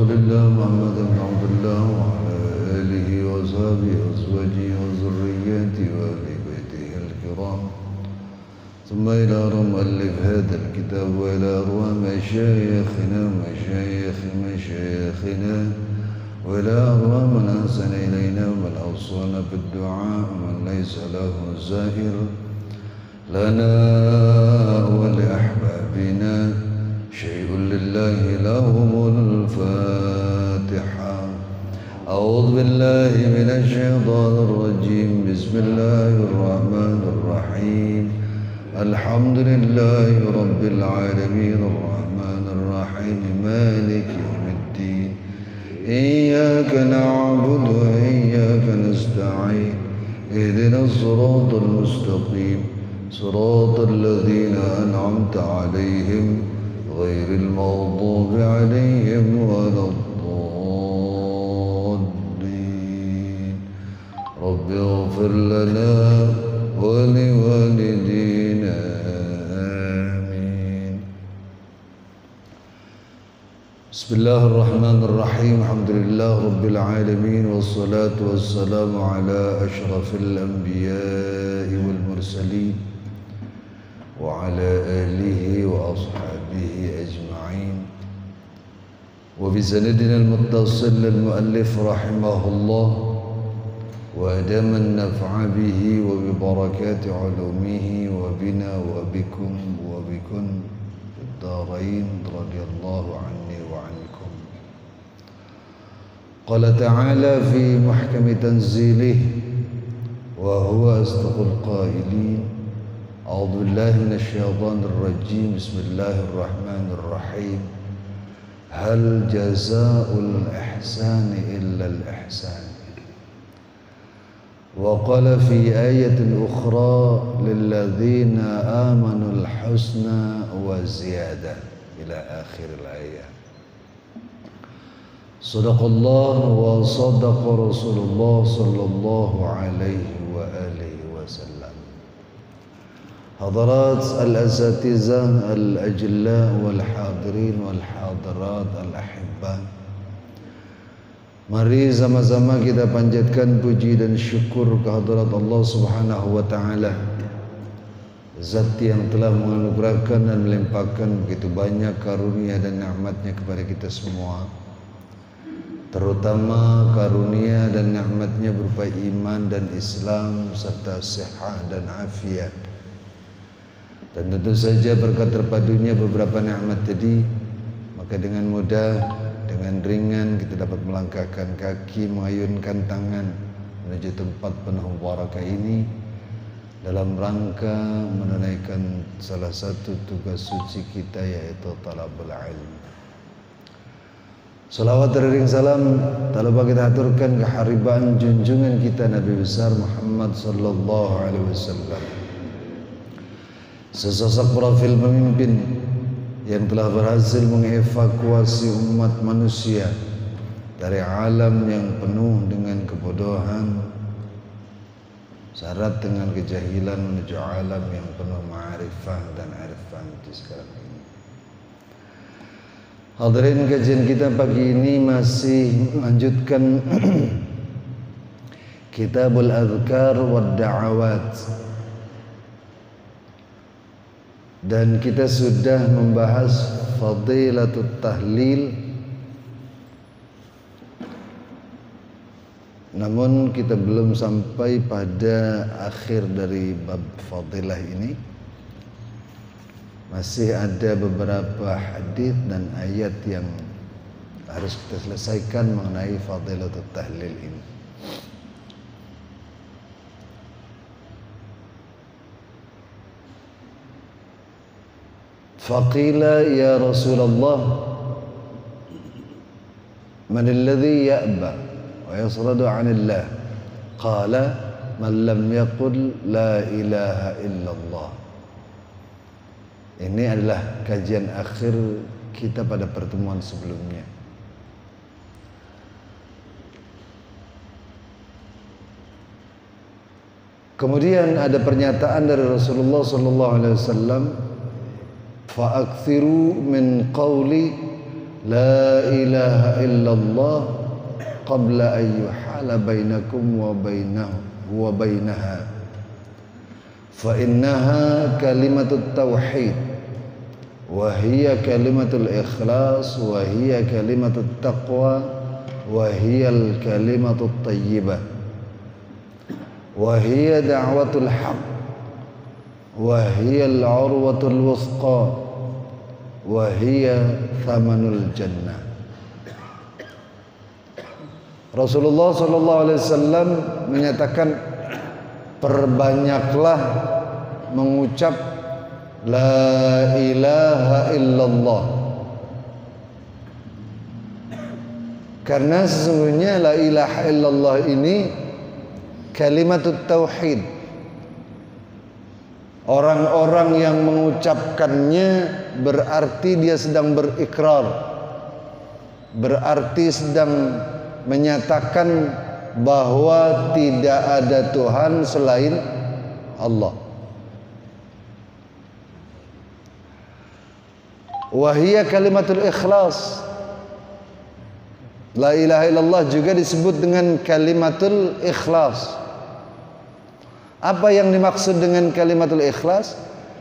رسول الله محمد بن عبد الله وعلى آله وصحبه وأزواجه وذريته وأهل بيته الكرام، ثم إلى مؤلف هذا الكتاب وإلى أرواح مشايخنا وإلى أرواح من أحسن إلينا ومن أوصانا بالدعاء ومن ليس له زائر لنا ولأحبابنا شيء لله لهم الفاتحة. أعوذ بالله من الشيطان الرجيم. بسم الله الرحمن الرحيم. الحمد لله رب العالمين الرحمن الرحيم مالك يوم الدين. إياك نعبد وإياك نستعين. اهدنا الصراط المستقيم صراط الذين أنعمت عليهم غير المغضوب عليهم ولا الضالين. رب اغفر لنا ولوالدينا آمين. بسم الله الرحمن الرحيم. الحمد لله رب العالمين والصلاة والسلام على أشرف الأنبياء والمرسلين وعلى آله وأصحابه أجمعين، وبسندنا المتصل للمؤلف رحمه الله وأدام النفع به وببركات علومه وبنا وبكم وبكن في الدارين رضي الله عني وعنكم. قال تعالى في محكم تنزيله وهو أصدق القائلين: أعوذ بالله من الشيطان الرجيم. بسم الله الرحمن الرحيم. هل جزاء الإحسان إلا الإحسان. وقال في آية أخرى: للذين آمنوا الحسنى وزيادة، إلى آخر الآية. صدق الله وصدق رسول الله صلى الله عليه وآله وسلم. حضرات الأساتذة الأجلاء والحاضرين والحاضرات الأحبة, mari sama-sama kita panjatkan puji dan syukur kehadirat Allah Subhanahu wa taala, Zat yang telah menganugerahkan dan melimpahkan begitu banyak karunia dan nikmat-Nya kepada kita semua, terutama karunia dan nikmat-Nya berupa iman dan Islam serta sehat dan afiat. Dan tentu saja berkat terpadunya beberapa nikmat tadi, maka dengan mudah, dengan ringan kita dapat melangkahkan kaki, mengayunkan tangan menuju tempat penuh barakah ini dalam rangka menunaikan salah satu tugas suci kita, yaitu talabul ilm. Salawat dan salam tak lupa kita aturkan keharibaan junjungan kita Nabi besar Muhammad sallallahu alaihi wasallam, sesosok profil pemimpin yang telah berhasil mengevakuasi umat manusia dari alam yang penuh dengan kebodohan, syarat dengan kejahilan, menuju alam yang penuh ma'rifah dan arifan di sekarang ini. Hadirin, kajian kita pagi ini masih melanjutkan Kitabul Adhkar wad Da'awat, dan kita sudah membahas Fadilatut Tahlil. Namun kita belum sampai pada akhir dari bab fadilah ini. Masih ada beberapa hadis dan ayat yang harus kita selesaikan mengenai Fadilatut Tahlil ini. Faqila ya Rasulullah, man alladhi ya'ba wa yasradu 'anillah? Qala man lam yaqul la ilaha illallah. Ini adalah kajian akhir kita pada pertemuan sebelumnya. Kemudian ada pernyataan dari Rasulullah sallallahu alaihi wasallam, fa'akthiru min qawli la ilaha illallah qabla an yuhala bainakum wa bainaha fa innaha kalimatut tauhid wa hiya kalimatul ikhlas wa hiya kalimatut taqwa wa hiya al kalimatut thayyibah wa hiya da'watul haqq wa hiya al urwatul wuthqa wa hiya thamanul jannah. Rasulullah SAW menyatakan, perbanyaklah mengucap la ilaha illallah, karena sesungguhnya la ilaha illallah ini kalimatut tauhid. Orang-orang yang mengucapkannya berarti dia sedang berikrar, berarti sedang menyatakan bahwa tidak ada Tuhan selain Allah. Wahia kalimatul ikhlas. La ilaha illallah juga disebut dengan kalimatul ikhlas. Apa yang dimaksud dengan kalimatul ikhlas?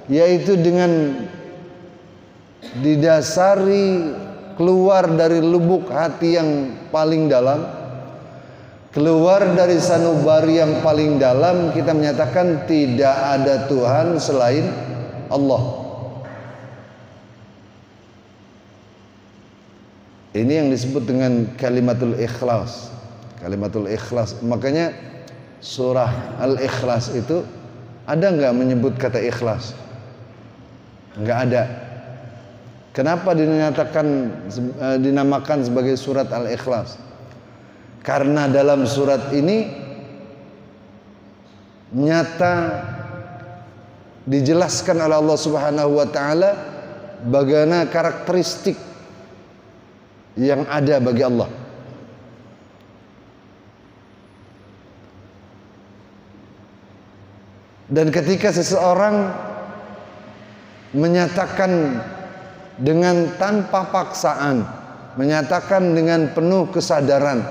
Yaitu dengan didasari keluar dari lubuk hati yang paling dalam, keluar dari sanubari yang paling dalam, kita menyatakan tidak ada Tuhan selain Allah. Ini yang disebut dengan kalimatul ikhlas. Kalimatul ikhlas. Makanya surah Al-Ikhlas itu ada nggak menyebut kata ikhlas? Nggak ada. Kenapa dinamakan sebagai surat Al-Ikhlas? Karena dalam surat ini nyata dijelaskan oleh Allah Subhanahu wa taala bagaimana karakteristik yang ada bagi Allah. Dan ketika seseorang menyatakan dengan tanpa paksaan, menyatakan dengan penuh kesadaran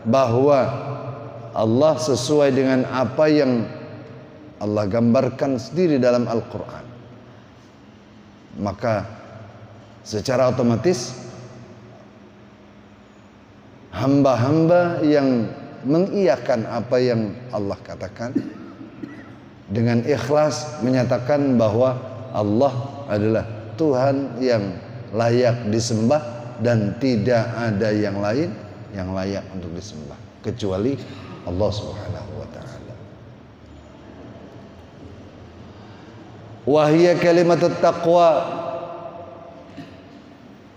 bahwa Allah sesuai dengan apa yang Allah gambarkan sendiri dalam Al-Quran, maka secara otomatis hamba-hamba yang mengiyakan apa yang Allah katakan dengan ikhlas menyatakan bahwa Allah adalah Tuhan yang layak disembah dan tidak ada yang lain yang layak untuk disembah kecuali Allah Subhanahu wa taala. Wa hiya kalimatut taqwa.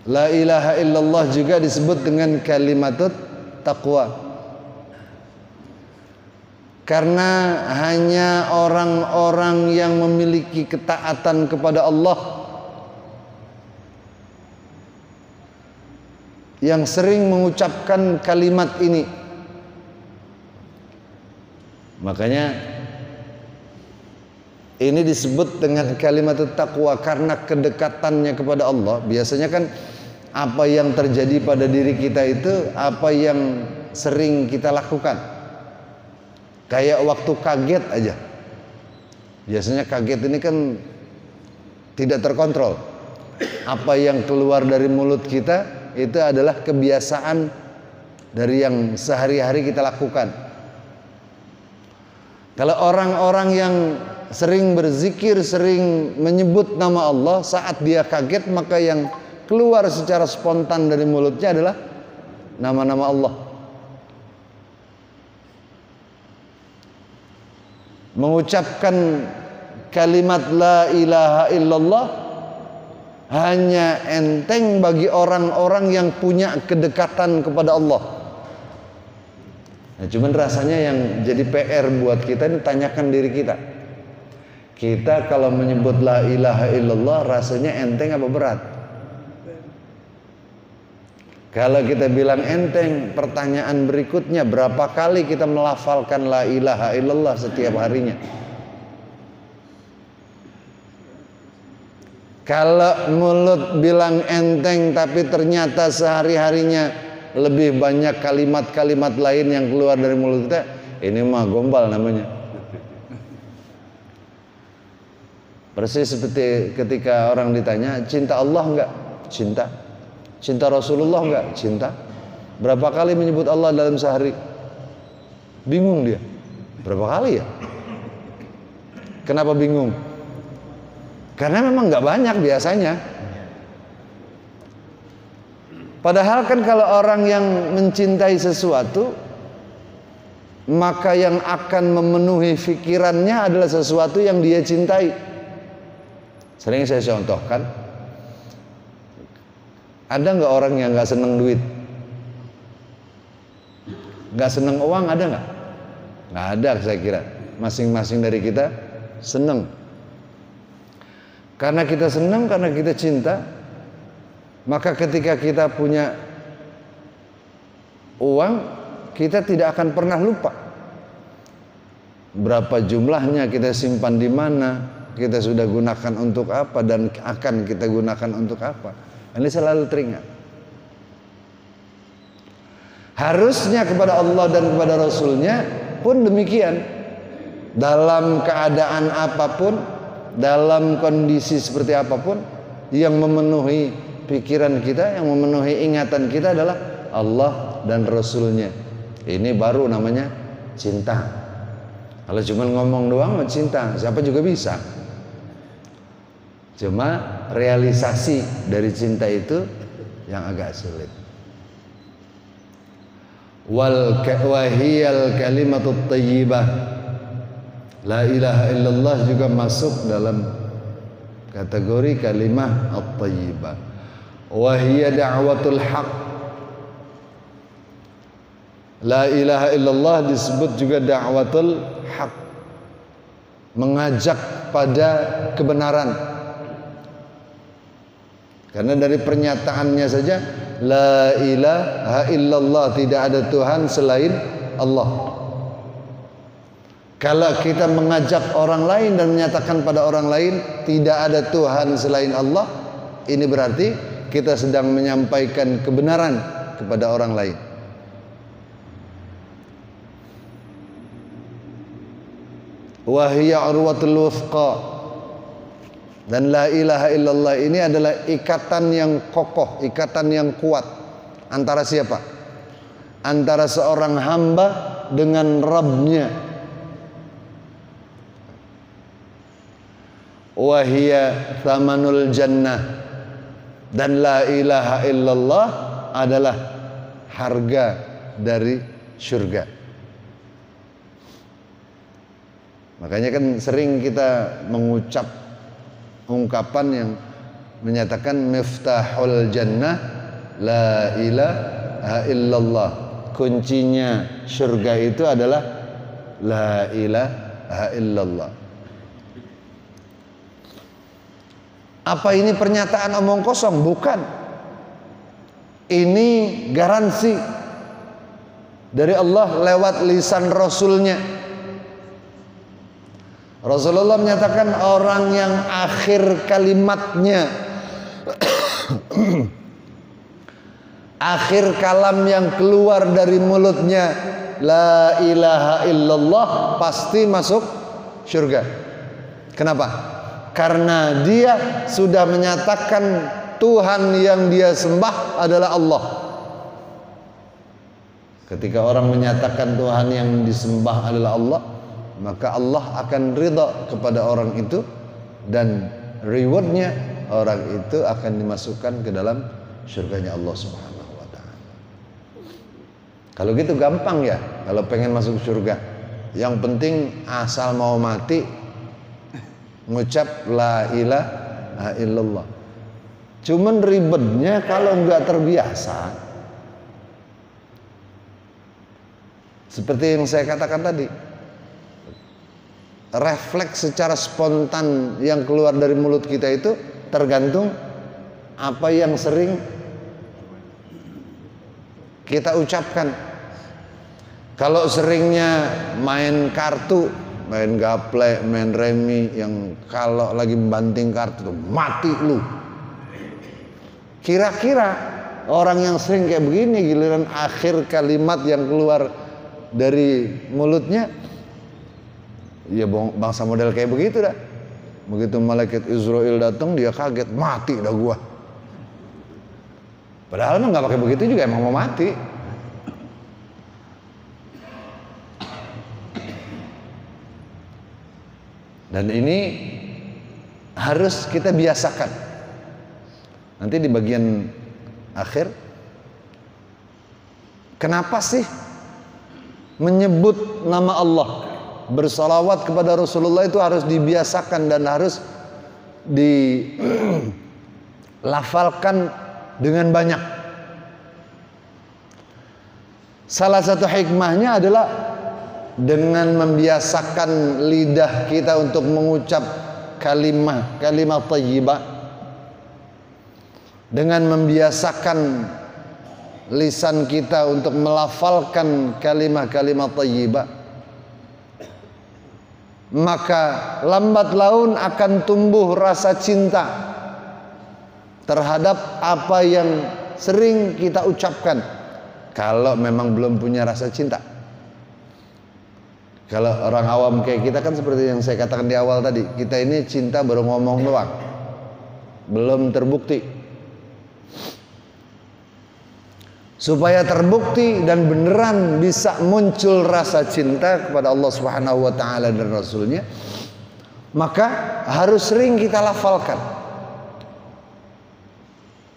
La ilaha illallah juga disebut dengan kalimatut taqwa. Karena hanya orang-orang yang memiliki ketaatan kepada Allah yang sering mengucapkan kalimat ini. Makanya ini disebut dengan kalimat taqwa karena kedekatannya kepada Allah. Biasanya kan apa yang terjadi pada diri kita itu apa yang sering kita lakukan. Kayak waktu kaget aja. Biasanya kaget ini kan tidak terkontrol. Apa yang keluar dari mulut kita itu adalah kebiasaan dari yang sehari-hari kita lakukan. Kalau orang-orang yang sering berzikir, sering menyebut nama Allah, saat dia kaget maka yang keluar secara spontan dari mulutnya adalah nama-nama Allah. Mengucapkan kalimat la ilaha illallah hanya enteng bagi orang-orang yang punya kedekatan kepada Allah. Nah, cuman rasanya yang jadi PR buat kita ini, tanyakan diri kita. Kita kalau menyebut la ilaha illallah rasanya enteng apa berat? Kalau kita bilang enteng, pertanyaan berikutnya, berapa kali kita melafalkan la ilaha illallah setiap harinya? Kalau mulut bilang enteng tapi ternyata sehari-harinya lebih banyak kalimat-kalimat lain yang keluar dari mulut kita, ini mah gombal namanya. Persis seperti ketika orang ditanya, cinta Allah enggak? Cinta. Cinta Rasulullah enggak? Cinta. Berapa kali menyebut Allah dalam sehari? Bingung dia. Berapa kali ya? Kenapa bingung? Karena memang nggak banyak biasanya. Padahal kan kalau orang yang mencintai sesuatu, maka yang akan memenuhi pikirannya adalah sesuatu yang dia cintai. Sering saya contohkan, ada nggak orang yang nggak seneng duit? Nggak seneng uang ada nggak? Nggak ada, saya kira. Masing-masing dari kita seneng. Karena kita senang, karena kita cinta, maka ketika kita punya uang, kita tidak akan pernah lupa berapa jumlahnya, kita simpan di mana, kita sudah gunakan untuk apa, dan akan kita gunakan untuk apa. Ini selalu teringat. Harusnya kepada Allah dan kepada Rasulnya pun demikian. Dalam keadaan apapun, dalam kondisi seperti apapun, yang memenuhi pikiran kita, yang memenuhi ingatan kita adalah Allah dan Rasulnya. Ini baru namanya cinta. Kalau cuma ngomong doang cinta, siapa juga bisa. Cuma realisasi dari cinta itu yang agak sulit. Wahiyal kalimatut thayyibah, la ilaha illallah juga masuk dalam kategori kalimah at-thayyibah. Wa hiya da'watul haq. La ilaha illallah disebut juga da'watul haq, mengajak pada kebenaran. Karena dari pernyataannya saja, la ilaha illallah, tidak ada Tuhan selain Allah. Kalau kita mengajak orang lain dan menyatakan pada orang lain tidak ada Tuhan selain Allah, ini berarti kita sedang menyampaikan kebenaran kepada orang lain. Wa hiya urwatul wuthqa. Dan la ilaha illallah ini adalah ikatan yang kokoh, ikatan yang kuat. Antara siapa? Antara seorang hamba dengan Rabbnya. Wahia thamanul jannah. Dan la ilaha illallah adalah harga dari surga. Makanya kan sering kita mengucap ungkapan yang menyatakan miftahul jannah la ilaha illallah. Kuncinya surga itu adalah la ilaha illallah. Apa ini pernyataan omong kosong? Bukan. Ini garansi dari Allah lewat lisan Rasulnya. Rasulullah menyatakan orang yang akhir kalimatnya akhir kalam yang keluar dari mulutnya la ilaha illallah pasti masuk surga. Kenapa? Karena dia sudah menyatakan Tuhan yang dia sembah adalah Allah. Ketika orang menyatakan Tuhan yang disembah adalah Allah, maka Allah akan ridha kepada orang itu, dan rewardnya orang itu akan dimasukkan ke dalam surganya Allah Subhanahu wa ta'ala. Kalau gitu gampang ya, kalau pengen masuk surga. Yang penting asal mau mati ngucap la ilaha illallah. Cuman ribetnya kalau nggak terbiasa, seperti yang saya katakan tadi, refleks secara spontan yang keluar dari mulut kita itu tergantung apa yang sering kita ucapkan. Kalau seringnya main kartu, main gaplek, main remi, yang kalau lagi banting kartu tuh mati lu. Kira-kira orang yang sering kayak begini, giliran akhir kalimat yang keluar dari mulutnya ya bangsa model kayak begitu dah. Begitu malaikat Israel datang, dia kaget, mati dah gua. Padahal mah nggak pakai begitu juga, emang mau mati. Dan ini harus kita biasakan. Nanti di bagian akhir, kenapa sih menyebut nama Allah, bersalawat kepada Rasulullah itu harus dibiasakan dan harus dilafalkan dengan banyak. Salah satu hikmahnya adalah dengan membiasakan lidah kita untuk mengucap kalimat thayyibah, dengan membiasakan lisan kita untuk melafalkan kalimat thayyibah, maka lambat laun akan tumbuh rasa cinta terhadap apa yang sering kita ucapkan. Kalau memang belum punya rasa cinta, kalau orang awam kayak kita kan seperti yang saya katakan di awal tadi, kita ini cinta baru ngomong doang, belum terbukti. Supaya terbukti dan beneran bisa muncul rasa cinta kepada Allah Subhanahu wa taala dan Rasulnya, maka harus sering kita lafalkan.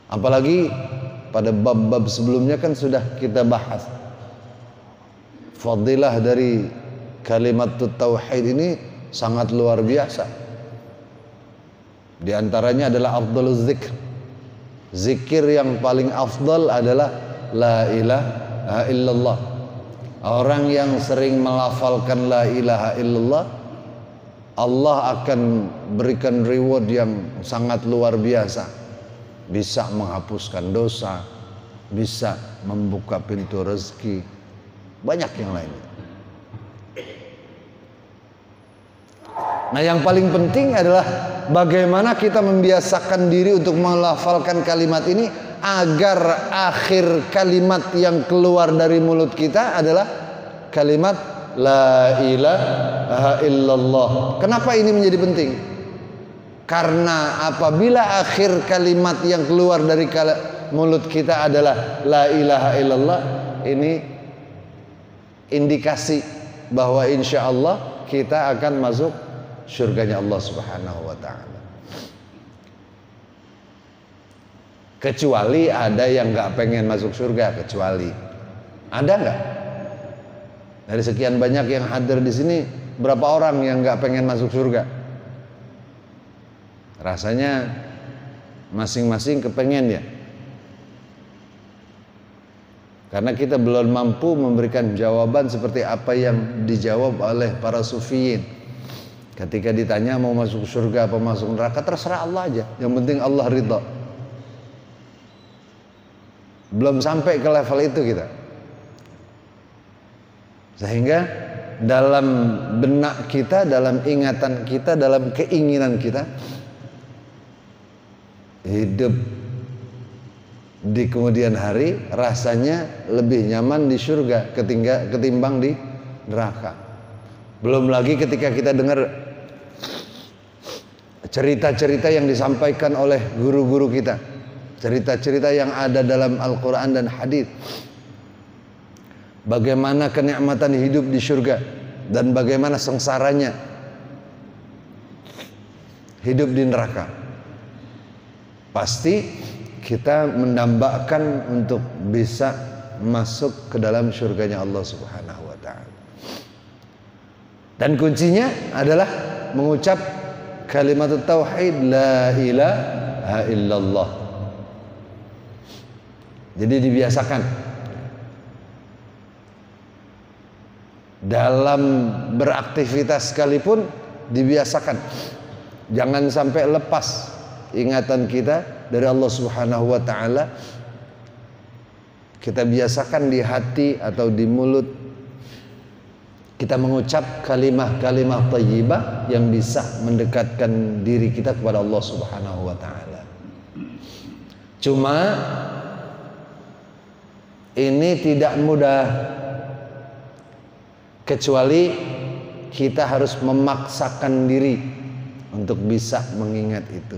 Apalagi pada bab-bab sebelumnya kan sudah kita bahas fadilah dari kalimat tauhid ini sangat luar biasa. Di antaranya adalah afdaluz zikr. Zikir yang paling afdal adalah la ilaha illallah. Orang yang sering melafalkan la ilaha illallah, Allah akan berikan reward yang sangat luar biasa. Bisa menghapuskan dosa, bisa membuka pintu rezeki, banyak yang lain. Nah, yang paling penting adalah bagaimana kita membiasakan diri untuk melafalkan kalimat ini agar akhir kalimat yang keluar dari mulut kita adalah kalimat la ilaha illallah. Kenapa ini menjadi penting? Karena apabila akhir kalimat yang keluar dari mulut kita adalah la ilaha illallah, ini indikasi bahwa insya Allah kita akan masuk surganya Allah Subhanahu wa ta'ala. Kecuali ada yang gak pengen masuk surga, kecuali ada nggak? Dari sekian banyak yang hadir di sini, berapa orang yang gak pengen masuk surga? Rasanya masing-masing kepengen ya. Karena kita belum mampu memberikan jawaban seperti apa yang dijawab oleh para sufiyin. Ketika ditanya mau masuk surga apa masuk neraka, terserah Allah aja. Yang penting Allah ridha. Belum sampai ke level itu kita. Sehingga dalam benak kita, dalam ingatan kita, dalam keinginan kita, hidup di kemudian hari rasanya lebih nyaman di surga ketimbang di neraka. Belum lagi ketika kita dengar cerita-cerita yang disampaikan oleh guru-guru kita, cerita-cerita yang ada dalam Al-Quran dan hadis, bagaimana kenikmatan hidup di surga dan bagaimana sengsaranya hidup di neraka. Pasti kita mendambakan untuk bisa masuk ke dalam surganya Allah Subhanahu wa ta'ala. Dan kuncinya adalah mengucap kalimat tauhid la ilaha illallah. Jadi dibiasakan dalam beraktivitas sekalipun, dibiasakan. Jangan sampai lepas ingatan kita dari Allah Subhanahu wa ta'ala. Kita biasakan di hati atau di mulut kita mengucap kalimah-kalimah thayyibah yang bisa mendekatkan diri kita kepada Allah Subhanahu wa taala. Cuma ini tidak mudah, kecuali kita harus memaksakan diri untuk bisa mengingat itu.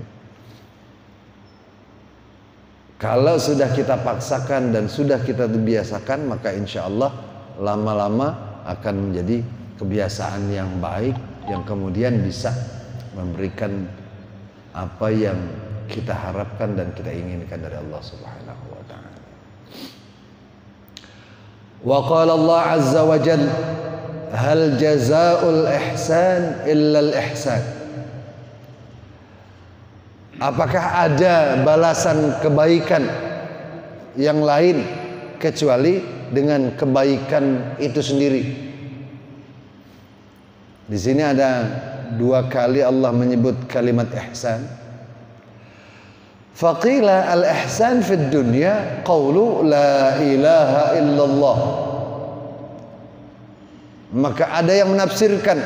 Kalau sudah kita paksakan dan sudah kita biasakan, maka insya Allah lama-lama akan menjadi kebiasaan yang baik, yang kemudian bisa memberikan apa yang kita harapkan dan kita inginkan dari Allah Subhanahu wa taala. Wa qala Allah azza wa jalla, hal jazaa'ul ihsan illa al ihsan. Apakah ada balasan kebaikan yang lain kecuali dengan kebaikan itu sendiri? Di sini ada 2 kali Allah menyebut kalimat ihsan. Faqila al-ihsan fid dunya qawlu la ilaha illallah. Maka ada yang menafsirkan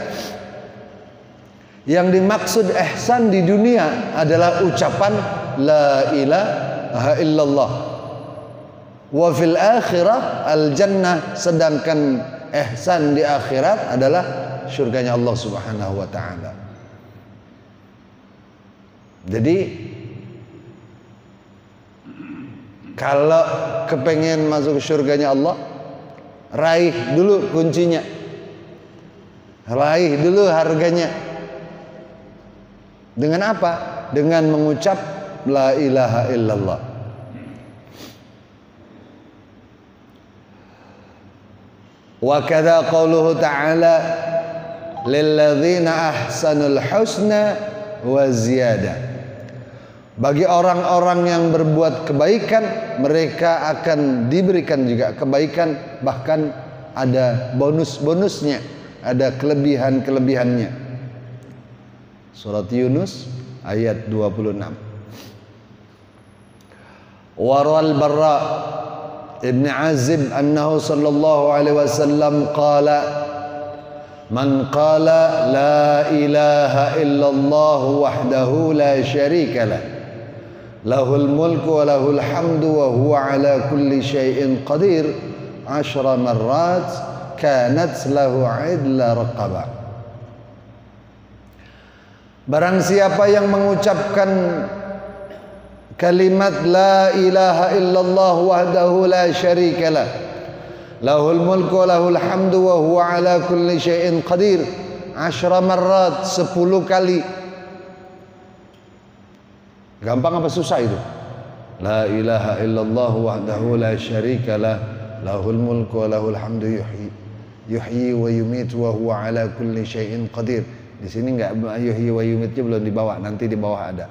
yang dimaksud ihsan di dunia adalah ucapan la ilaha illallah. Wa fil akhirah al jannah, sedangkan ihsan di akhirat adalah surganya Allah Subhanahu wa taala. Jadi kalau kepengen masuk surganya Allah, raih dulu kuncinya, raih dulu harganya. Dengan apa? Dengan mengucap la ilaha illallah. Wa kadza qauluhu ta'ala lilladzina ahsanul husna wa ziyadah. Bagi orang-orang yang berbuat kebaikan, mereka akan diberikan juga kebaikan, bahkan ada bonus-bonusnya, ada kelebihan-kelebihannya. Surat Yunus ayat 26. Waral Barra ibn Azib annahu sallallahu alaihi wasallam qala man qala la ilaha illallah wahdahu la syarika lah lahul mulku wa lahul hamdu wa huwa ala kulli syai'in qadir 10 marrat kanat lahu 'idla raqabah. Barang siapa yang mengucapkan kalimat la ilaha illallah wahdahu la syarikalah lahul mulku wa lahul hamdu wa huwa ala kulli syai'in qadir 10 marrat, 10 kali. Gampang apa susah itu? La ilaha illallah wahdahu la syarikalah lahul mulku wa lahul hamdu yuhyi wa yumitu wa huwa ala kulli syai'in qadir. Di sini enggak yuhyi wa yumitnya belum dibawa, nanti di bawah ada.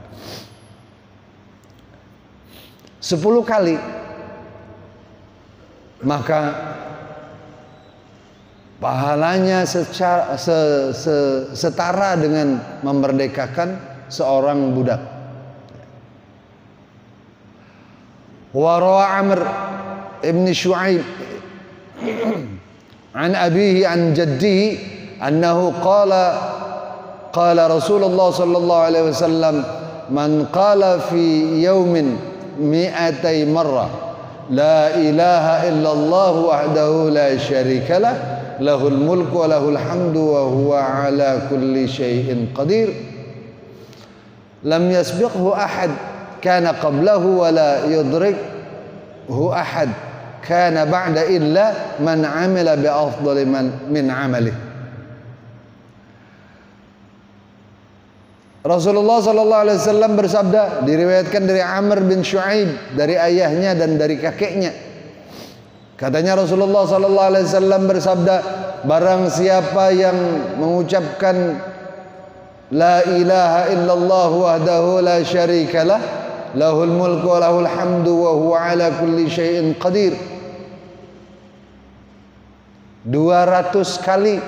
10 kali. Maka pahalanya setara dengan memerdekakan seorang budak. Wa rawa Amr ibn Shu'aib an abihi an jaddihi annahu qala Rasulullah sallallahu alaihi wasallam man qala fi yawmin 200 marrah la ilaha illallah wahdahu la syarika lah lahul mulku wa lahul hamdu wa huwa ala kulli syai'in qadir lam yasbiqhu ahad kana qablahu wa la yudrikhu ahad kana ba'da illa man amila bi afdali min amalihi. Rasulullah sallallahu alaihi wasallam bersabda, diriwayatkan dari Amr bin Shu'aib, dari ayahnya dan dari kakeknya. Katanya Rasulullah sallallahu alaihi wasallam bersabda, barang siapa yang mengucapkan la ilaha illallah wahdahu la syarikalah lahul mulku wa lahul hamdu wa huwa ala kulli syai'in qadir 200 kali,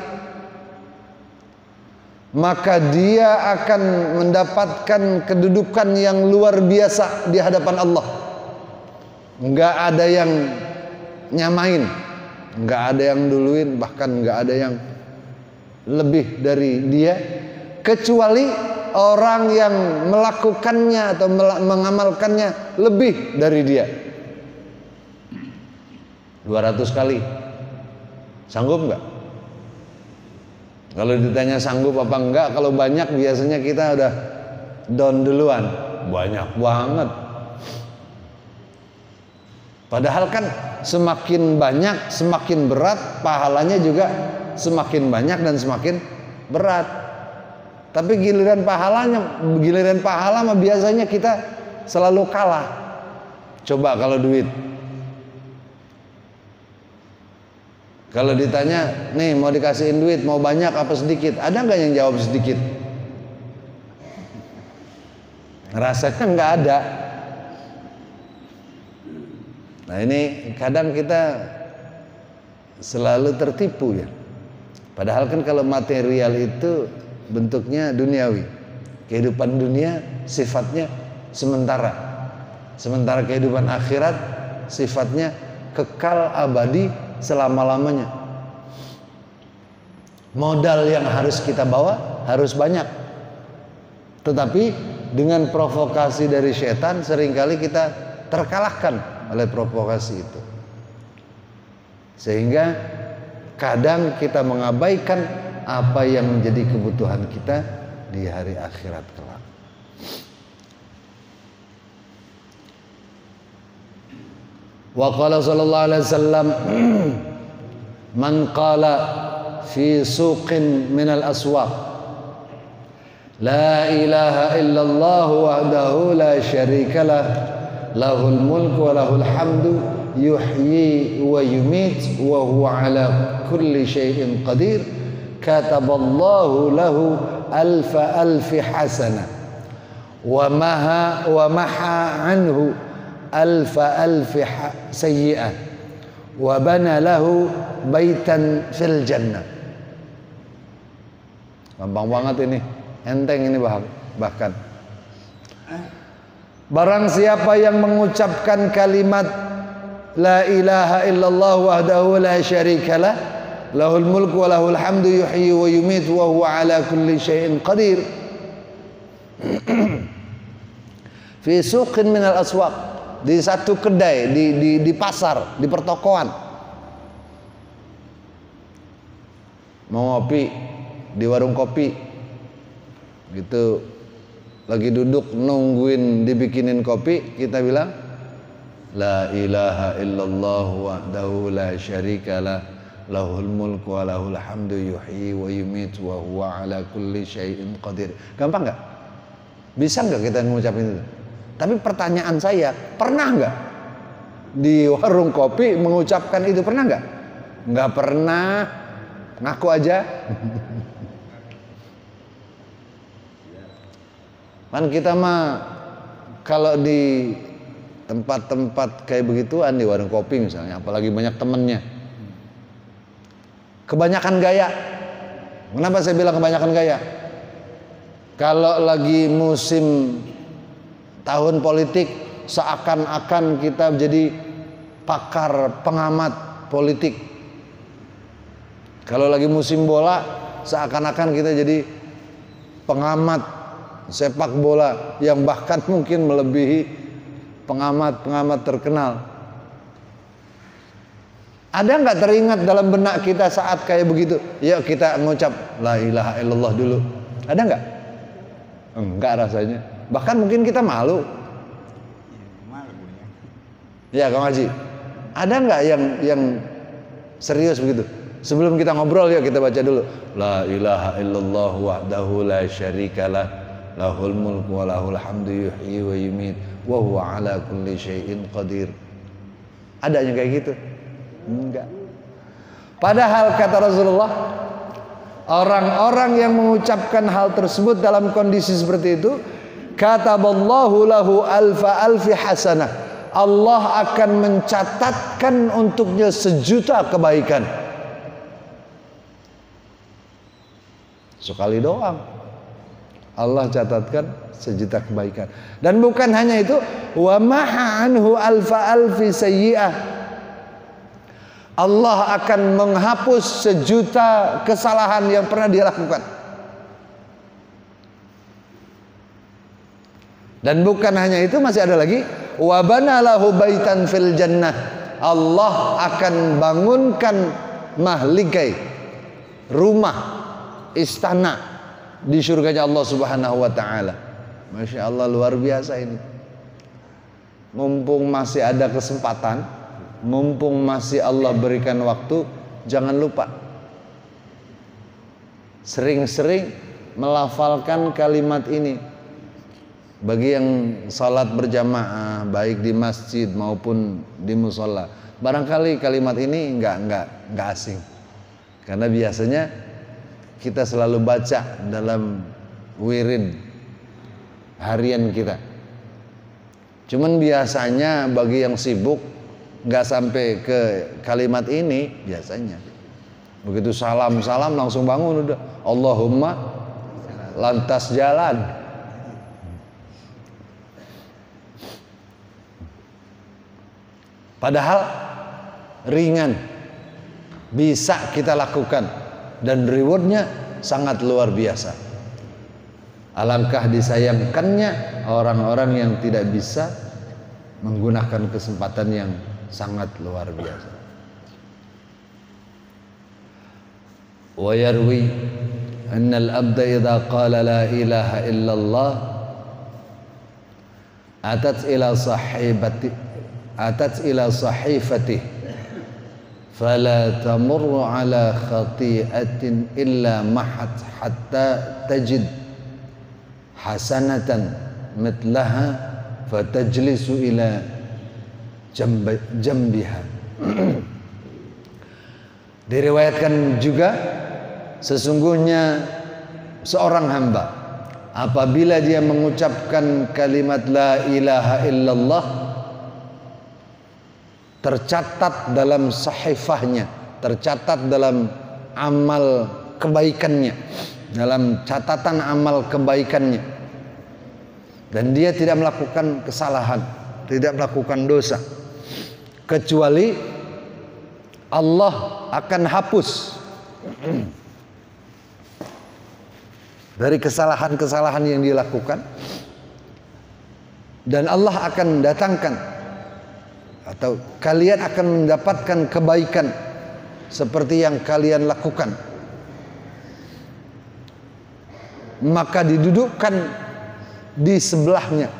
maka dia akan mendapatkan kedudukan yang luar biasa di hadapan Allah. Enggak ada yang nyamain, enggak ada yang duluin, bahkan enggak ada yang lebih dari dia, kecuali orang yang melakukannya atau mengamalkannya lebih dari dia. 200 kali. Sanggup nggak? Kalau ditanya sanggup apa enggak, kalau banyak biasanya kita udah down duluan. Banyak banget. Padahal kan semakin banyak, semakin berat, pahalanya juga semakin banyak dan semakin berat. Tapi giliran pahala mah biasanya kita selalu kalah. Coba kalau duit. Kalau ditanya, nih mau dikasihin duit, mau banyak apa sedikit? Ada nggak yang jawab sedikit? Rasanya nggak ada. Nah ini kadang kita selalu tertipu ya. Padahal kan kalau material itu bentuknya duniawi. Kehidupan dunia sifatnya sementara. Sementara kehidupan akhirat sifatnya kekal abadi selama-lamanya. Modal yang harus kita bawa harus banyak. Tetapi dengan provokasi dari setan seringkali kita terkalahkan oleh provokasi itu. Sehingga kadang kita mengabaikan apa yang menjadi kebutuhan kita di hari akhirat kelak. Wa qala sallallahu alaihi wasallam man qala fi suqin min al-aswaq la ilaha illallah wahdahu la syarika lah lahul mulku wa lahul hamdu yuhyi wa yumit wa huwa ala kulli syai'in qadir kataballahu lahu alfa alfi hasanah wa maha anhu alfa alfi sayyi'ah wa bana lahu baitan fil jannah. Gampang banget ini, enteng ini bahkan. Barang siapa yang mengucapkan kalimat la ilaha illallah wahdahu la syarikalah lahul mulku wa lahul hamdu yuhyi wa yumitu wa huwa ala kulli syai'in qadir fi suqin minal aswaq, di satu kedai, di pasar, di pertokoan. Mau ngopi di warung kopi gitu, lagi duduk nungguin dibikinin kopi, kita bilang la ilaha illallah wahdahu la syarikalah lahul mulku wa lahul hamdu yuhyi wa yumitu wa huwa ala kulli syai'in qadir. Gampang nggak? Bisa nggak kita ngucapin itu? Tapi pertanyaan saya, pernah nggak di warung kopi mengucapkan itu? Pernah nggak? Nggak pernah, ngaku aja. Kan kita mah kalau di tempat-tempat kayak begituan, di warung kopi misalnya, apalagi banyak temennya, kebanyakan gaya. Kenapa saya bilang kebanyakan gaya? Kalau lagi musim tahun politik, seakan-akan kita jadi pakar pengamat politik. Kalau lagi musim bola, seakan-akan kita jadi pengamat sepak bola yang bahkan mungkin melebihi pengamat-pengamat terkenal. Ada nggak teringat dalam benak kita saat kayak begitu? Yuk kita ngucap la ilaha illallah dulu. Ada nggak? Enggak rasanya. Bahkan mungkin kita malu. Ya Kang Haji, ada nggak yang serius begitu? Sebelum kita ngobrol ya kita baca dulu. La ilaha illallah wahdahu la syarikalah lahul mulku wa lahul hamdu yuhyi wa yumit wa huwa ala kulli syai'in qadir. Ada yang kayak gitu? Enggak. Padahal kata Rasulullah, orang-orang yang mengucapkan hal tersebut dalam kondisi seperti itu, kataballahu lahu alfa alfi hasanah. Allah akan mencatatkan untuknya 1.000.000 kebaikan. Sekali doang Allah catatkan 1.000.000 kebaikan. Dan bukan hanya itu, wa maha anhu alfa alfi sayyi'ah. Allah akan menghapus 1.000.000 kesalahan yang pernah dia lakukan. Dan bukan hanya itu, masih ada lagi, wa bana lahu baitan fil jannah. Allah akan bangunkan mahligai, rumah, istana di surganya Allah Subhanahu wa taala. Masya Allah, luar biasa ini. Mumpung masih ada kesempatan, mumpung masih Allah berikan waktu, jangan lupa sering-sering melafalkan kalimat ini. Bagi yang salat berjamaah baik di masjid maupun di musola, barangkali kalimat ini nggak asing, karena biasanya kita selalu baca dalam wirid harian kita. Cuman biasanya bagi yang sibuk nggak sampai ke kalimat ini biasanya. Begitu salam langsung bangun udah Allahumma, lantas jalan. Padahal ringan, bisa kita lakukan, dan rewardnya sangat luar biasa. Alangkah disayangkannya orang-orang yang tidak bisa menggunakan kesempatan yang sangat luar biasa. Wa yarwi anna al-abda idza qala la ilaha illallah atat ila sahifati fala tamurru ala khati'atin illa mahat hatta tajid hasanatan mitlaha fatajlisu ila jambiha. Diriwayatkan juga, sesungguhnya seorang hamba apabila dia mengucapkan kalimat la ilaha illallah, tercatat dalam sahifahnya, tercatat dalam amal kebaikannya, dalam catatan amal kebaikannya, dan dia tidak melakukan kesalahan, tidak melakukan dosa, kecuali Allah akan hapus dari kesalahan-kesalahan yang dilakukan, dan Allah akan datangkan atau kalian akan mendapatkan kebaikan seperti yang kalian lakukan. Maka didudukkan di sebelahnya,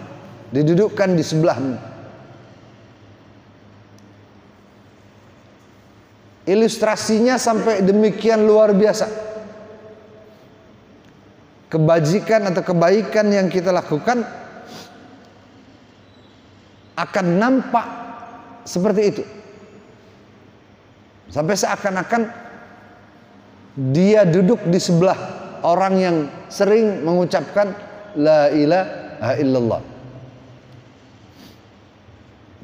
didudukkan di sebelahnya. Ilustrasinya sampai demikian luar biasa. Kebajikan atau kebaikan yang kita lakukan akan nampak seperti itu, sampai seakan-akan dia duduk di sebelah orang yang sering mengucapkan la ilaha illallah.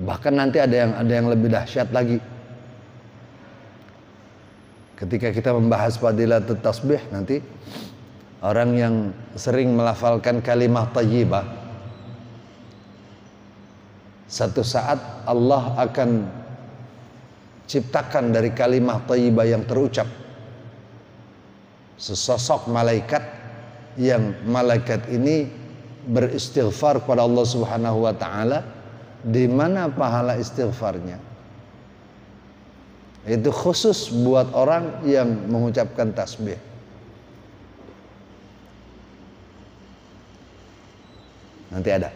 Bahkan nanti ada yang lebih dahsyat lagi. Ketika kita membahas fadilat tasbih, nanti orang yang sering melafalkan kalimah thayyibah, satu saat Allah akan ciptakan dari kalimah thayyibah yang terucap sesosok malaikat, yang malaikat ini beristighfar kepada Allah Subhanahu wa taala. Di mana pahala istighfarnya? Itu khusus buat orang yang mengucapkan tasbih. Nanti ada.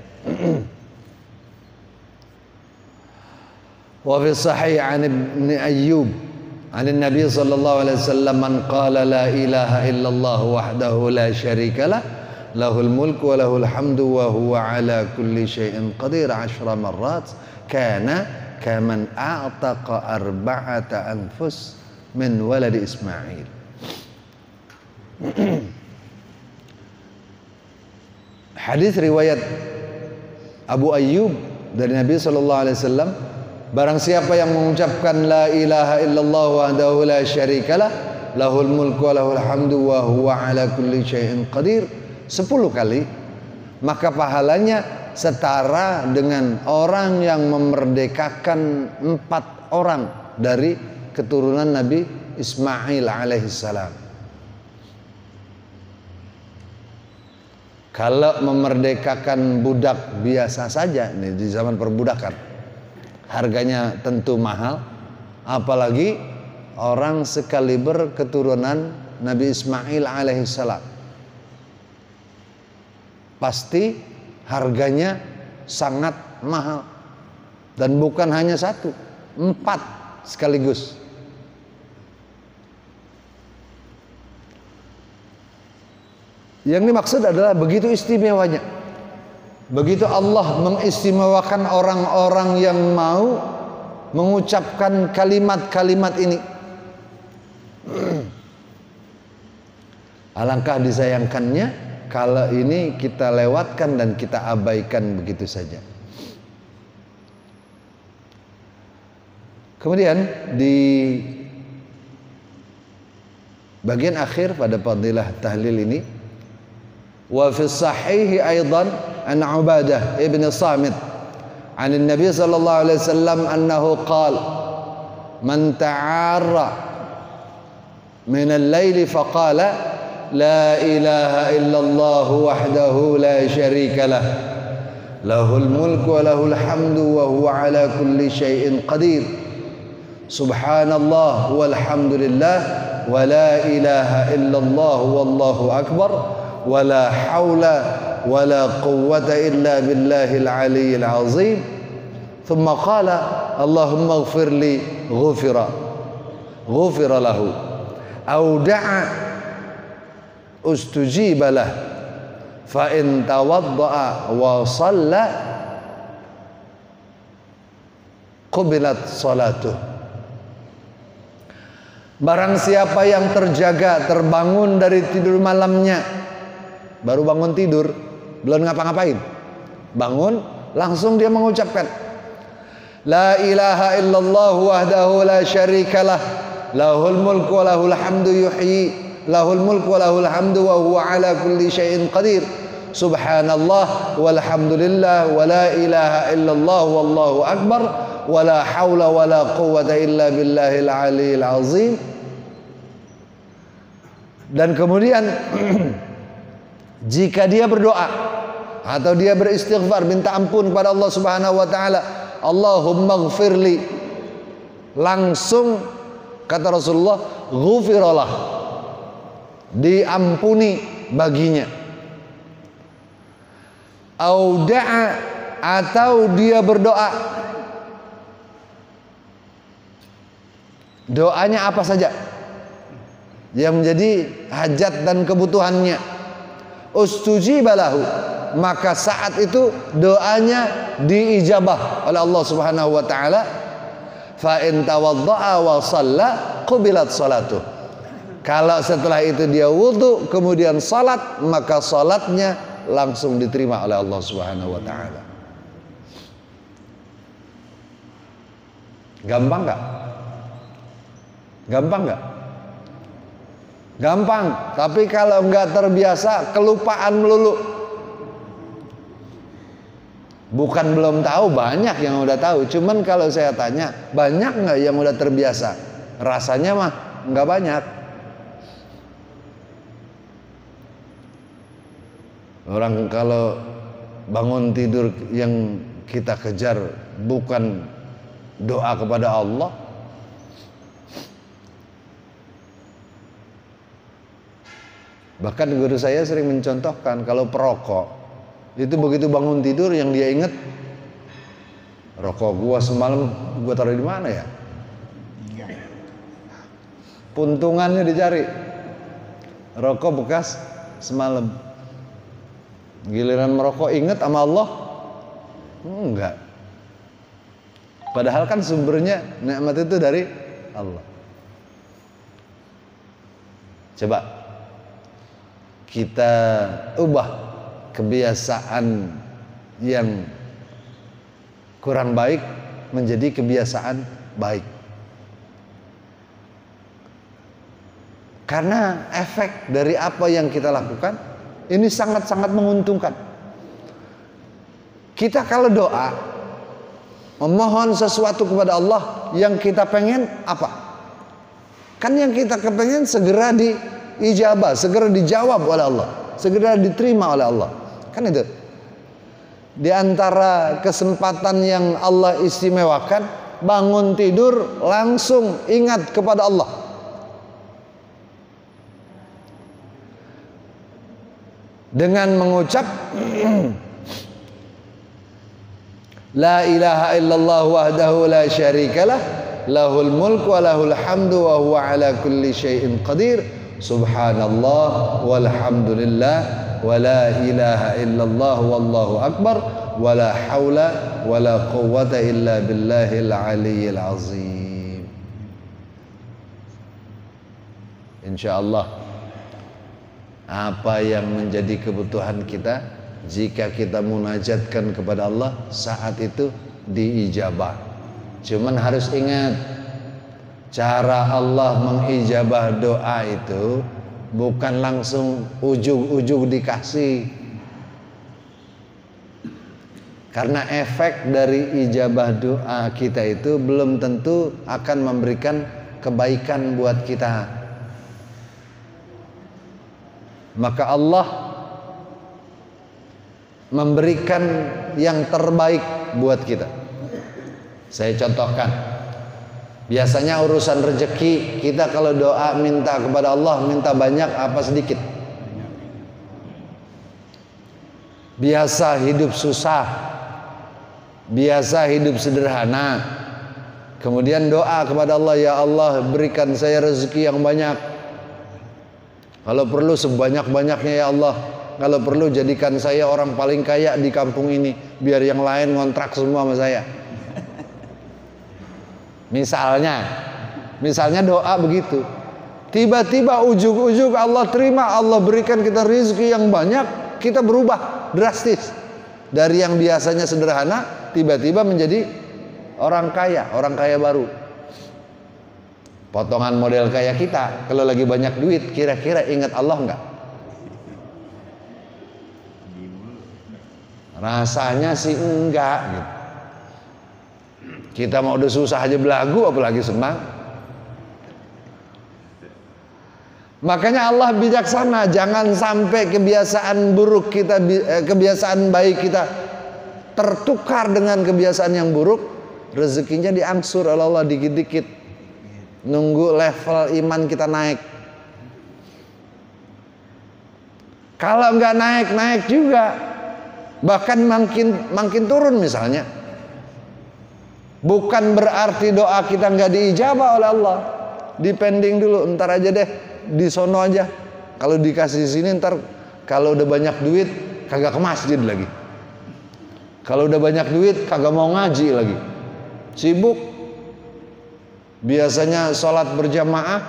Wa fi sahih an Ibn Ayyub an Nabi sallallahu alaihi wasallam man qala la ilaha illallah wahdahu la syarika lah lahul mulku wa lahul hamdu wa huwa ala kulli syai'in qadir 10 marrat kana kaman a'taqa 4 anfus min waladi Ismail. Hadis riwayat Abu Ayyub dari Nabi sallallahu alaihi wasallam, barang siapa yang mengucapkan la ilaha illallah wahdahu la syarikalah lahul mulku wa lahul hamdu wa huwa ala kulli syai'in qadir 10 kali, maka pahalanya setara dengan orang yang memerdekakan 4 orang dari keturunan Nabi Ismail alaihissalam. Kalau memerdekakan budak biasa saja nih di zaman perbudakan, harganya tentu mahal, apalagi orang sekaliber keturunan Nabi Ismail alaihissalam. Pasti harganya sangat mahal, dan bukan hanya satu, 4 sekaligus. Yang dimaksud adalah begitu istimewanya, begitu Allah mengistimewakan orang-orang yang mau mengucapkan kalimat-kalimat ini. Alangkah disayangkannya kalau ini kita lewatkan dan kita abaikan begitu saja. Kemudian di bagian akhir pada fadilah tahlil ini, wa fi sahih aidan an Ubadah ibn Samit an Nabi sallallahu alaihi wasallam annahu qala man ta'arra min al-lail faqala la ilaha illallah wahdahu la syarika lah lahul mulku wa lahul hamdu wa huwa ala kulli syai'in qadir subhanallah walhamdulillah wa la ilaha illallah wallahu akbar wala haula wala quwwata illa billahil aliyyil azim thumma qala Allahumma ighfir li ghufira lahu aw da'a ustujiba lah fa in tawadda'a wa shalla qubilat salatuh. Barang siapa yang terjaga, terbangun dari tidur malamnya, baru bangun tidur, belum ngapa-ngapain, bangun langsung dia mengucapkan la ilaha illallah wahdahu la syarikalah lahul mulku wa lahul hamdu yuhyi lahul mulku wa lahul hamdu wa huwa ala kulli syai'in qadir subhanallah walhamdulillah wa la ilaha illallah wallahu akbar wa la hawla wa la quwwata illa billahil aliyyil azim. Dan kemudian jika dia berdoa atau dia beristighfar, minta ampun kepada Allah Subhanahu wa taala, Allahumma ighfirli, langsung kata Rasulullah, ghufiralah, diampuni baginya. Au da'a, atau dia berdoa, doanya apa saja yang menjadi hajat dan kebutuhannya, ustujibalahu, maka saat itu doanya diijabah oleh Allah Subhanahu wa taala. Fa in tawaddaa wa shalla qubilat salatuh. Kalau setelah itu dia wudu kemudian salat, maka salatnya langsung diterima oleh Allah Subhanahu wa taala. Gampang enggak? Gampang enggak? Gampang, tapi kalau enggak terbiasa kelupaan melulu. Bukan belum tahu, banyak yang udah tahu. Cuman kalau saya tanya, banyak nggak yang udah terbiasa? Rasanya mah nggak banyak. Orang kalau bangun tidur yang kita kejar bukan doa kepada Allah, bahkan guru saya sering mencontohkan kalau perokok itu begitu bangun tidur yang dia ingat, rokok gua semalam gua taruh di mana ya? Puntungannya dicari, rokok bekas semalam. Giliran merokok ingat sama Allah? Enggak. Padahal kan sumbernya nikmat itu dari Allah. Coba kita ubah kebiasaan yang kurang baik menjadi kebiasaan baik. Karena efek dari apa yang kita lakukan ini sangat-sangat menguntungkan. Kita kalau doa memohon sesuatu kepada Allah yang kita pengen apa? Kan yang kita kepengen segera diijabah, segera dijawab oleh Allah, segera diterima oleh Allah. Kan itu. Di antara kesempatan yang Allah istimewakan, bangun tidur langsung ingat kepada Allah. Dengan mengucap La ilaha illallah wahdahu la syarikalah, lahul mulku wa lahul hamdu wa huwa ala kulli syai'in qadir, subhanallah walhamdulillah wa la ilaha illallah wallahu akbar wa la hawla wa la quwwata illa billahil aliyyil azim. Insyaallah apa yang menjadi kebutuhan kita, jika kita munajatkan kepada Allah, saat itu diijabah. Cuman harus ingat, cara Allah mengijabah doa itu bukan langsung ujug-ujug dikasih. Karena efek dari ijabah doa kita itu belum tentu akan memberikan kebaikan buat kita. Maka Allah memberikan yang terbaik buat kita. Saya contohkan, biasanya urusan rezeki kita kalau doa minta kepada Allah, minta banyak apa sedikit? Biasa hidup susah, biasa hidup sederhana, kemudian doa kepada Allah, ya Allah berikan saya rezeki yang banyak, kalau perlu sebanyak-banyaknya ya Allah. Kalau perlu jadikan saya orang paling kaya di kampung ini, biar yang lain ngontrak semua sama saya. Misalnya doa begitu. Tiba-tiba ujug-ujug Allah terima, Allah berikan kita rezeki yang banyak, kita berubah drastis. Dari yang biasanya sederhana, tiba-tiba menjadi orang kaya baru. Potongan model kayak kita, kalau lagi banyak duit, kira-kira ingat Allah enggak? Rasanya sih enggak gitu. Kita mau udah susah aja belagu, apalagi senang. Makanya Allah bijaksana, jangan sampai kebiasaan buruk kita, kebiasaan baik kita tertukar dengan kebiasaan yang buruk. Rezekinya diangsur oleh Allah dikit-dikit, nunggu level iman kita naik. Kalau nggak naik juga, bahkan makin turun misalnya, bukan berarti doa kita nggak diijabah oleh Allah. Dipending dulu, ntar aja deh, di sono aja. Kalau dikasih di sini, ntar kalau udah banyak duit kagak ke masjid lagi. Kalau udah banyak duit kagak mau ngaji lagi, sibuk. Biasanya sholat berjamaah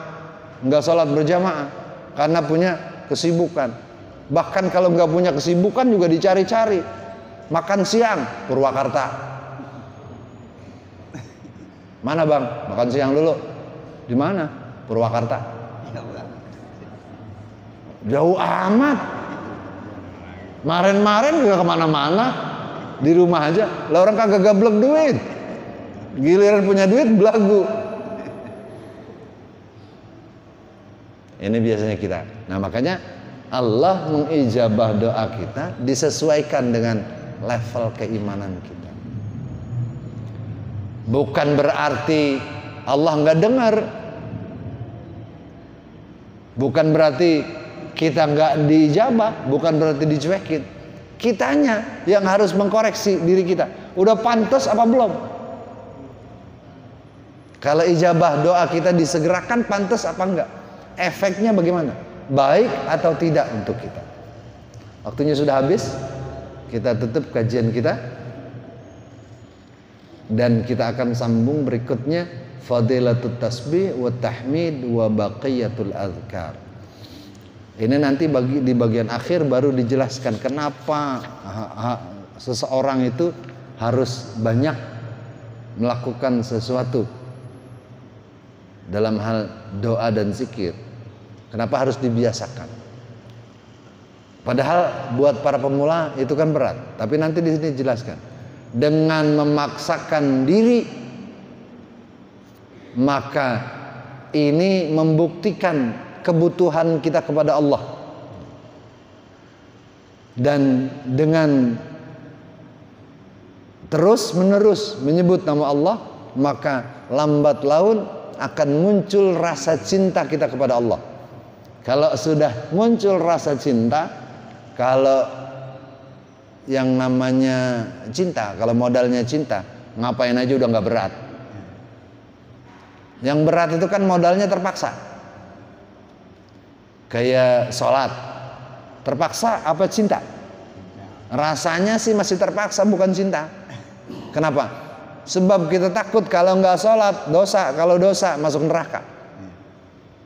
nggak sholat berjamaah karena punya kesibukan. Bahkan kalau nggak punya kesibukan juga dicari-cari. Makan siang Purwakarta. Mana bang? Makan siang dulu. Di mana? Purwakarta. Jauh amat. Maren-maren juga kemana-mana. Di rumah aja. Lah orang kagak gablek duit. Giliran punya duit belagu. Ini biasanya kita. Nah makanya Allah mengijabah doa kita disesuaikan dengan level keimanan kita. Bukan berarti Allah nggak dengar, bukan berarti kita nggak diijabah, bukan berarti dicuekin. Kitanya yang harus mengkoreksi diri kita. Udah pantas apa belum? Kalau ijabah doa kita disegerakan, pantas apa enggak? Efeknya bagaimana? Baik atau tidak untuk kita? Waktunya sudah habis. Kita tutup kajian kita dan kita akan sambung berikutnya, fadilatut tasbih wa tahmid wa baqiyatul azkar. Ini nanti di bagian akhir baru dijelaskan kenapa seseorang itu harus banyak melakukan sesuatu dalam hal doa dan zikir. Kenapa harus dibiasakan? Padahal buat para pemula itu kan berat, tapi nanti di sini dijelaskan. Dengan memaksakan diri, maka ini membuktikan kebutuhan kita kepada Allah. Dan dengan terus menerus menyebut nama Allah, maka lambat laun akan muncul rasa cinta kita kepada Allah. Kalau sudah muncul rasa cinta, kalau yang namanya cinta, kalau modalnya cinta, ngapain aja udah nggak berat. Yang berat itu kan modalnya terpaksa. Kayak sholat, terpaksa apa cinta? Rasanya sih masih terpaksa, bukan cinta. Kenapa? Sebab kita takut kalau nggak sholat dosa, kalau dosa masuk neraka.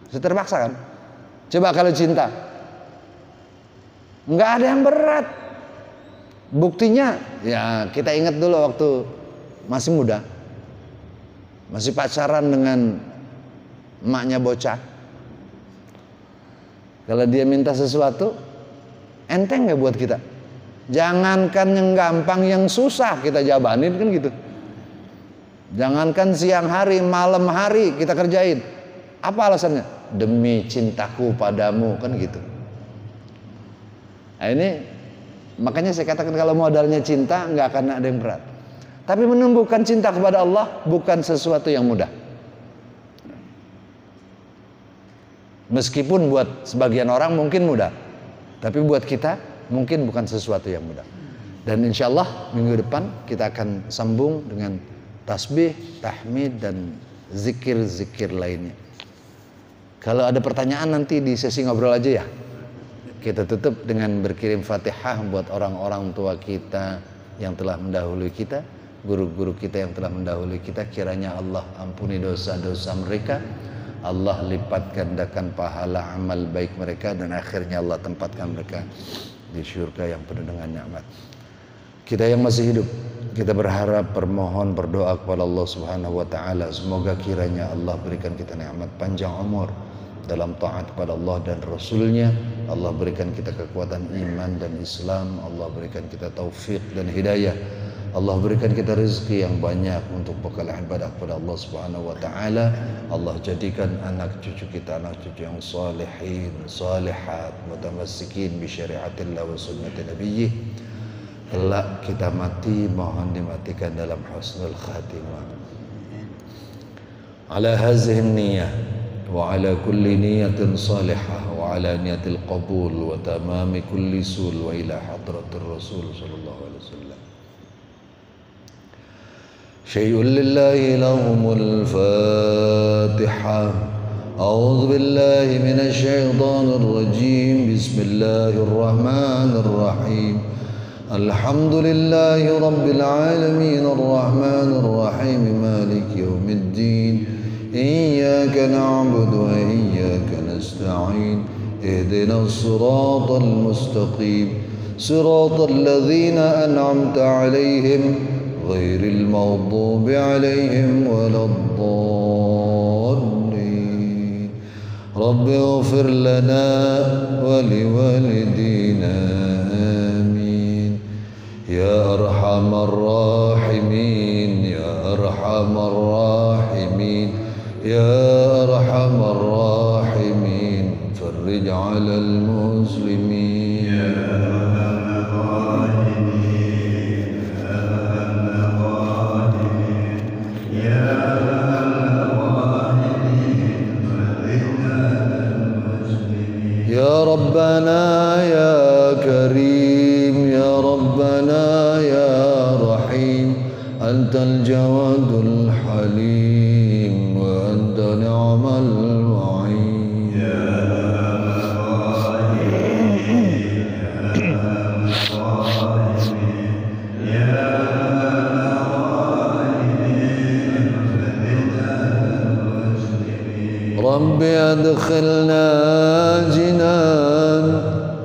Sudah terpaksa kan? Coba kalau cinta, nggak ada yang berat. Buktinya ya kita ingat dulu waktu masih muda, masih pacaran dengan emaknya bocah. Kalau dia minta sesuatu, enteng nggak buat kita? Jangankan yang gampang, yang susah kita jabanin kan gitu. Jangankan siang hari, malam hari kita kerjain. Apa alasannya? Demi cintaku padamu, kan gitu. Nah ini makanya saya katakan kalau modalnya cinta nggak akan ada yang berat. Tapi menumbuhkan cinta kepada Allah bukan sesuatu yang mudah. Meskipun buat sebagian orang mungkin mudah, tapi buat kita mungkin bukan sesuatu yang mudah. Dan insya Allah minggu depan kita akan sambung dengan tasbih, tahmid, dan zikir-zikir lainnya. Kalau ada pertanyaan nanti di sesi ngobrol aja ya. Kita tutup dengan berkirim Fatihah buat orang-orang tua kita yang telah mendahului kita, guru-guru kita yang telah mendahului kita. Kiranya Allah ampuni dosa-dosa mereka, Allah lipat gandakan pahala amal baik mereka, dan akhirnya Allah tempatkan mereka di syurga yang penuh dengan nikmat. Kita yang masih hidup, kita berharap, bermohon, berdoa kepada Allah Subhanahu wa taala, semoga kiranya Allah berikan kita nikmat panjang umur dalam taat kepada Allah dan Rasulnya. Allah berikan kita kekuatan iman dan Islam, Allah berikan kita taufik dan hidayah, Allah berikan kita rezeki yang banyak untuk bekal ibadah kepada Allah Subhanahu wa taala. Allah jadikan anak cucu kita anak cucu yang salihin, salihat, mutamassikin bi syariatillah wa sunnati nabiyyih. Kelak kita mati mohon dimatikan dalam husnul khatimah. Ala hazihi niyyah wa ala kulli niyatin salihah wa ala niyatil qabul wa tamami kulli sul wa ila hadratir rasul sallallahu alaihi wasallam. Syai'un lillahi lahumul fatihah. A'udzu billahi minasy syaithanir rajim. Bismillahirrahmanirrahim. Alhamdulillahi rabbil alamin arrahmanir rahim maliki yaumiddin. Iyyaka na'budu wa iyyaka nasta'in. Ihdinas siratal mustaqim. Siratal ladzina an'amta 'alaihim ghairil maghdubi 'alaihim waladdallin. Rabbi ighfir lana wa liwalidina. Ya arhamar rahimin, ya arhamar rahimin, ya arhamar rahimin, farrij 'alal muslimin. Ya arhamar rahimin, ya arhamar rahimin, ya arhamar rahimin, farrij 'alal muslimin. Ya Rabbana ya Karim, ya Rabbana ya Rahim, Antal Jawadul Halim wa anta ni'mal mu'in. Ya Rabbi adkhilna jinan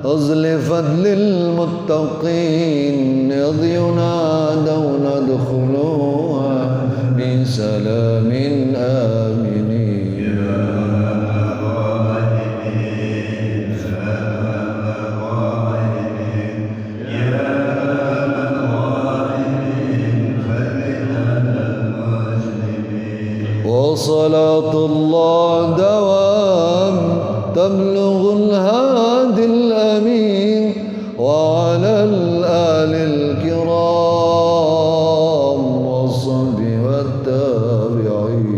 أزلفت للمتقين إذ ينادون ادخلوها بسلام آمنين. يا الراحمين الراحمين يا الراحمين فرج عن المسلمين. وصلاة الله المبلغ الهادي الأمين وعلى الآل الكرام والصحب والتابعين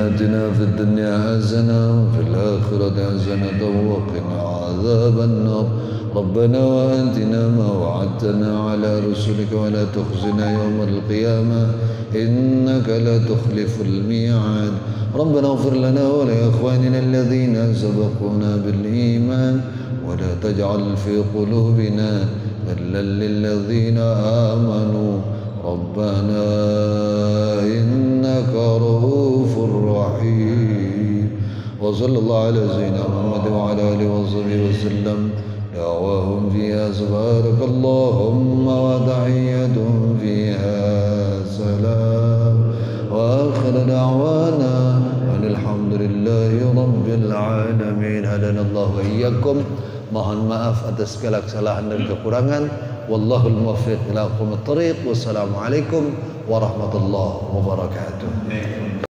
آتنا في الدنيا حسنة وفي الآخرة حسنة وقنا عذاب النار ربنا وآتنا ما وعدتنا على رسلك ولا تخزنا يوم القيامة إنك لا تخلف الميعاد ربنا اغفر لنا ولإخواننا الذين سبقونا بالإيمان ولا تجعل في قلوبنا غلا للذين آمنوا ربنا إنك رؤوف رحيم وصلى الله على سيدنا محمد وعلى آله وصحبه وسلم دعواهم فيها سبحانك اللهم وتحيتهم فيها سلام وآخر دعوانا أن الحمد لله رب العالمين هدانا الله وإياكم. Mohon maaf atas segala kesalahan dan kekurangan. Wallahul muwaffiq ila aqwamit thoriq. Wassalamualaikum warahmatullahi wabarakatuh.